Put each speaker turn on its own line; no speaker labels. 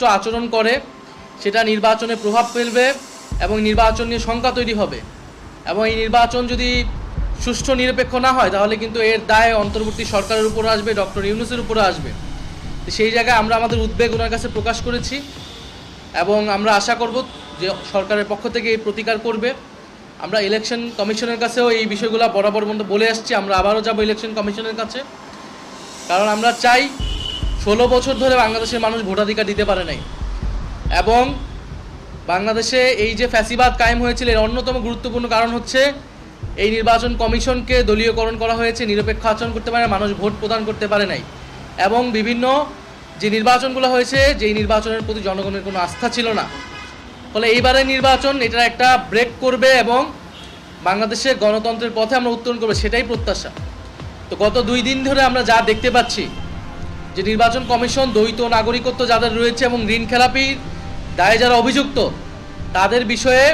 সুষ্ঠু আচরণ করে সেটা নির্বাচনে প্রভাব ফেলবে এবং নির্বাচন নিয়ে শঙ্কা তৈরি হবে। এবং এই নির্বাচন যদি সুষ্ঠু নিরপেক্ষ না হয় তাহলে কিন্তু এর দায় অন্তর্বর্তী সরকারের উপর আসবে, ডক্টর ইউনূসের উপরে আসবে। তো সেই জায়গায় আমরা আমাদের উদ্বেগ ওনার কাছে প্রকাশ করেছি এবং আমরা আশা করব যে সরকারের পক্ষ থেকে এই প্রতিকার করবে। আমরা ইলেকশন কমিশনের কাছেও এই বিষয়গুলো বরাবর মতো বলে আসছি, আমরা আবারও যাব ইলেকশন কমিশনের কাছে, কারণ আমরা চাই 16 বছর ধরে বাংলাদেশের মানুষ ভোটাধিকার দিতে পারে নাই এবং বাংলাদেশে এই যে ফ্যাসিবাদ কায়েম হয়েছিল এর অন্যতম গুরুত্বপূর্ণ কারণ হচ্ছে এই নির্বাচন কমিশনকে দলীয়করণ করা হয়েছে, নিরপেক্ষ আচরণ করতে পারে না, মানুষ ভোট প্রদান করতে পারে নাই এবং বিভিন্ন যে নির্বাচনগুলো হয়েছে যেই নির্বাচনের প্রতি জনগণের কোনো আস্থা ছিল না। ফলে এইবারের নির্বাচন এটা একটা ব্রেক করবে এবং বাংলাদেশের গণতন্ত্রের পথে আমরা উত্তরণ করবো, সেটাই প্রত্যাশা। তো গত 2 দিন ধরে আমরা যা দেখতে পাচ্ছি যে নির্বাচন কমিশন দ্বৈত নাগরিকত্ব যাদের রয়েছে এবং ঋণ খেলাপির দায়ে যারা অভিযুক্ত তাদের বিষয়ে